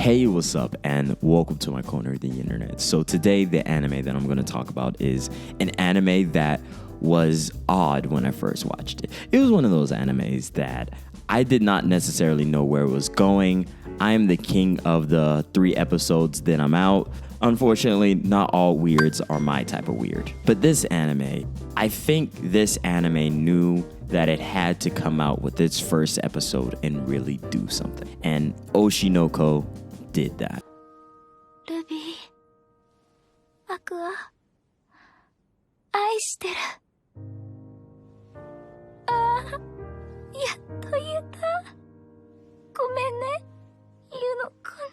Hey, what's up, and welcome to my corner of the internet. So today, the anime that I'm going to talk about is an anime that was odd when I first watched it. It was one of those animes that I did not necessarily know where it was going. I am the king of the 3 episodes, then I'm out. Unfortunately, not all weirds are my type of weird. But this anime, I think this anime knew that it had to come out with its first episode and really do something. And Oshi did that. Ruby, 僕は愛してる。ああ、やっと言えた。ごめんね。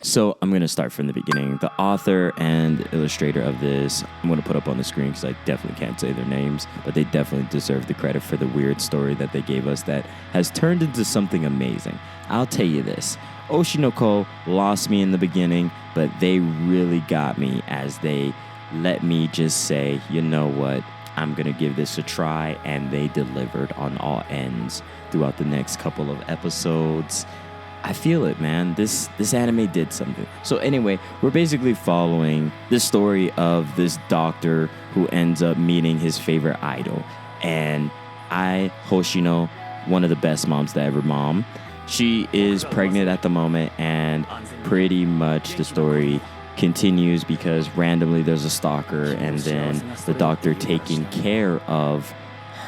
So I'm going to start from the beginning. The author and illustrator of this, I'm going to put up on the screen because I definitely can't say their names, but they definitely deserve the credit for the weird story that they gave us that has turned into something amazing. I'll tell you this. Oshinoko lost me in the beginning, but they really got me as they let me just say, you know what, I'm going to give this a try, and they delivered on all ends throughout the next couple of episodes. I feel it, man. This anime did something. So anyway, we're basically following the story of this doctor who ends up meeting his favorite idol. And Hoshino, one of the best moms to ever mom, she is pregnant at the moment, and pretty much the story continues because randomly there's a stalker, and then the doctor taking care of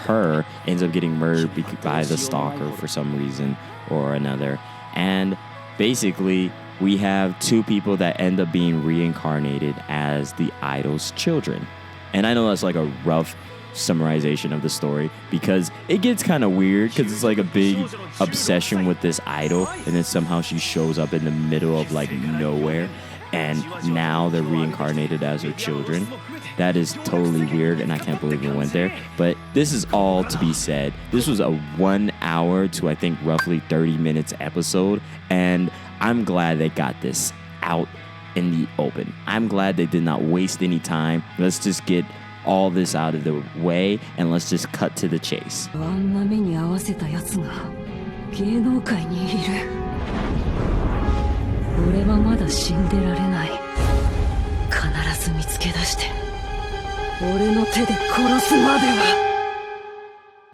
her ends up getting murdered by the stalker for some reason or another. And basically, we have 2 people that end up being reincarnated as the idol's children. And I know that's like a rough summarization of the story because it gets kind of weird because it's like a big obsession with this idol, and then somehow she shows up in the middle of like nowhere, and now they're reincarnated as her children. That is totally weird, and I can't believe it went there. But this is all to be said. This was a 1 hour to, I think, roughly 30 minutes episode, and I'm glad they got this out in the open. I'm glad they did not waste any time. Let's just get all this out of the way, and let's just cut to the chase.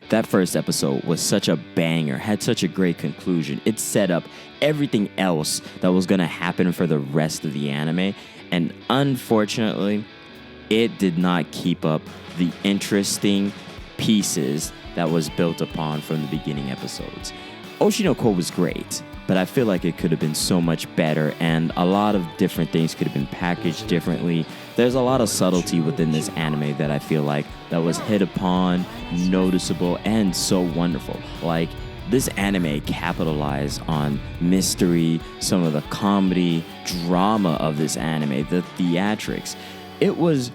That first episode was such a banger, had such a great conclusion. It set up everything else that was going to happen for the rest of the anime, and unfortunately, it did not keep up the interesting pieces that was built upon from the beginning episodes. Oshinoko was great, but I feel like it could have been so much better, and a lot of different things could have been packaged differently. There's a lot of subtlety within this anime that I feel like that was hit upon, noticeable, and so wonderful. Like, this anime capitalized on mystery, some of the comedy, drama of this anime, the theatrics. It was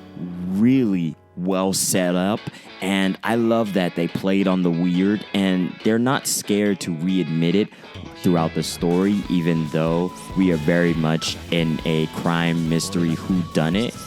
really well set up, and I love that they played on the weird, and they're not scared to readmit it throughout the story, even though we are very much in a crime mystery whodunit.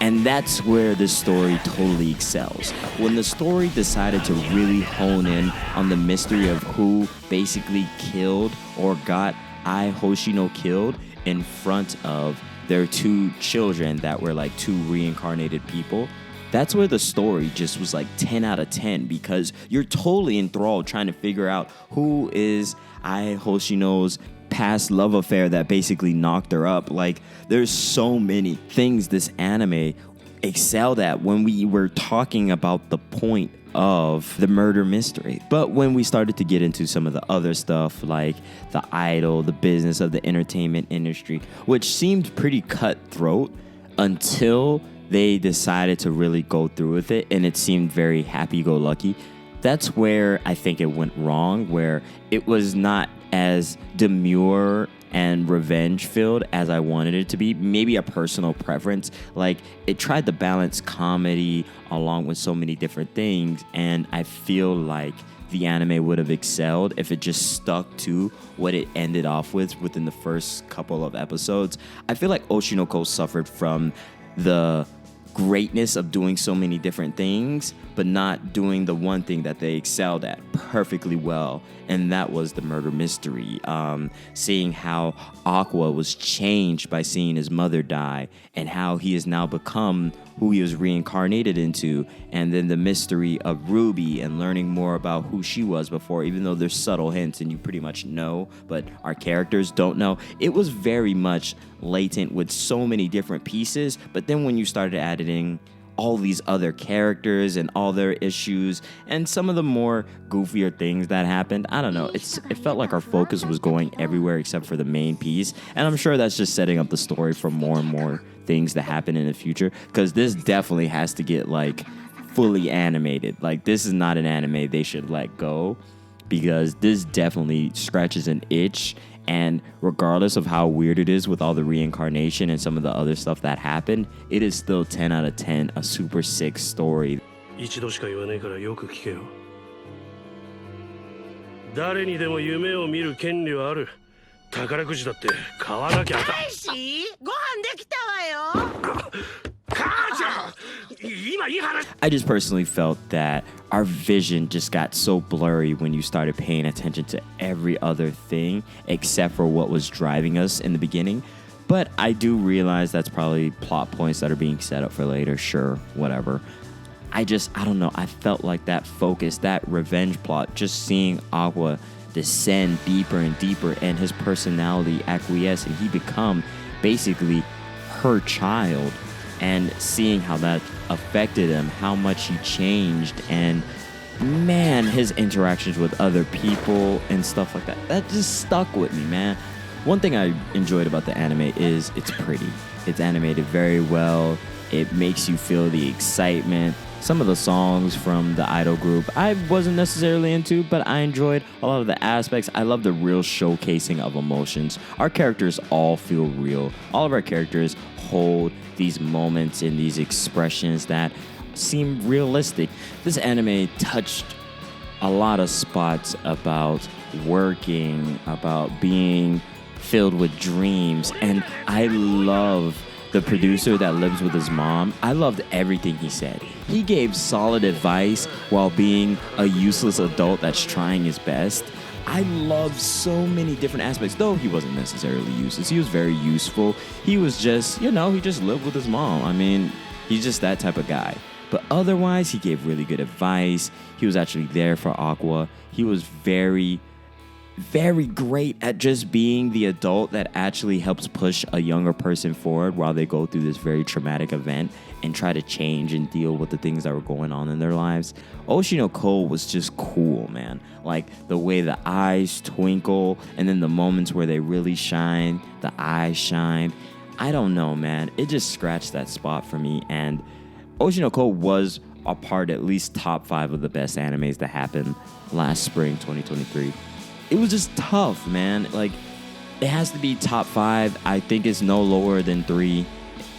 And that's where the story totally excels. When the story decided to really hone in on the mystery of who basically killed or got Hoshino killed in front of their 2 children that were like 2 reincarnated people, that's where the story just was like 10 out of 10 because you're totally enthralled trying to figure out who is Hoshino's past love affair that basically knocked her up. Like, there's so many things this anime excelled at when we were talking about the point of the murder mystery. But when we started to get into some of the other stuff like the idol, the business of the entertainment industry, which seemed pretty cutthroat until they decided to really go through with it, and it seemed very happy-go-lucky. That's where I think it went wrong, where it was not as demure and revenge-filled as I wanted it to be. Maybe a personal preference. Like, it tried to balance comedy along with so many different things, and I feel like the anime would have excelled if it just stuck to what it ended off with within the first couple of episodes. I feel like Oshinoko suffered from the greatness of doing so many different things, but not doing the one thing that they excelled at, perfectly well, and that was the murder mystery. Seeing how Aqua was changed by seeing his mother die, and how he has now become who he was reincarnated into, and then the mystery of Ruby and learning more about who she was before, even though there's subtle hints and you pretty much know, but our characters don't know. It was very much latent with so many different pieces, but then when you started adding all these other characters and all their issues and some of the more goofier things that happened, I don't know, it felt like our focus was going everywhere except for the main piece, and I'm sure that's just setting up the story for more and more things that happen in the future, because this definitely has to get like fully animated. Like, this is not an anime they should let go, because this definitely scratches an itch. And regardless of how weird it is with all the reincarnation and some of the other stuff that happened, it is still 10 out of 10, a super sick story. 一度しか言わないからよく聞けよ。誰にでも夢を見る権利はある。宝くじだって買わなきゃ。大使、ご飯できたわよ。母ちゃん、今いい話。I just personally felt that our vision just got so blurry when you started paying attention to every other thing except for what was driving us in the beginning. But I do realize that's probably plot points that are being set up for later. Sure, whatever. I don't know. I felt like that focus, that revenge plot, just seeing Aqua descend deeper and deeper and his personality acquiesce and he become basically her child, and seeing how that affected him, how much he changed, and man, his interactions with other people and stuff like that, that just stuck with me, man. One thing I enjoyed about the anime is it's pretty. It's animated very well. It makes you feel the excitement. Some of the songs from the idol group I wasn't necessarily into, but I enjoyed a lot of the aspects. I love the real showcasing of emotions. Our characters all feel real. All of our characters hold these moments and these expressions that seem realistic. This anime touched a lot of spots about working, about being filled with dreams, and I love the producer that lives with his mom. I loved everything he said. He gave solid advice while being a useless adult that's trying his best. I loved so many different aspects, though he wasn't necessarily useless. He was very useful. He was just, he just lived with his mom. I mean, he's just that type of guy. But otherwise, he gave really good advice. He was actually there for Aqua. He was very, very great at just being the adult that actually helps push a younger person forward while they go through this very traumatic event and try to change and deal with the things that were going on in their lives. Oshi no Ko was just cool, man. Like the way the eyes twinkle and then the moments where they really shine, the eyes shine. I don't know, man. It just scratched that spot for me. And Oshi no Ko was a part, at least top 5 of the best animes that happened last spring, 2023. It was just tough, man. Like, it has to be top 5. I think it's no lower than 3.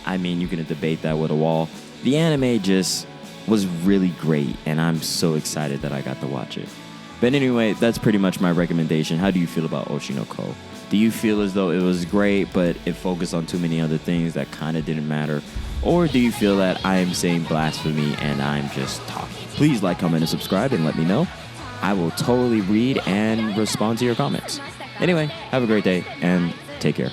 I mean, you can debate that with a wall. The anime just was really great, and I'm so excited that I got to watch it. But anyway, that's pretty much my recommendation. How do you feel about Oshi no Ko? Do you feel as though it was great, but it focused on too many other things that kind of didn't matter? Or do you feel that I am saying blasphemy and I'm just talking? Please like, comment, and subscribe and let me know. I will totally read and respond to your comments. Anyway, have a great day and take care.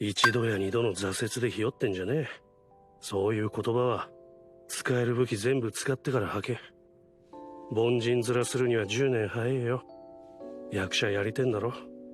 一度や二度の挫折でひよってんじゃねえ。そういう言葉は使える武器全部使ってから吐け。凡人面するには10年早えよ。役者やりてんだろ。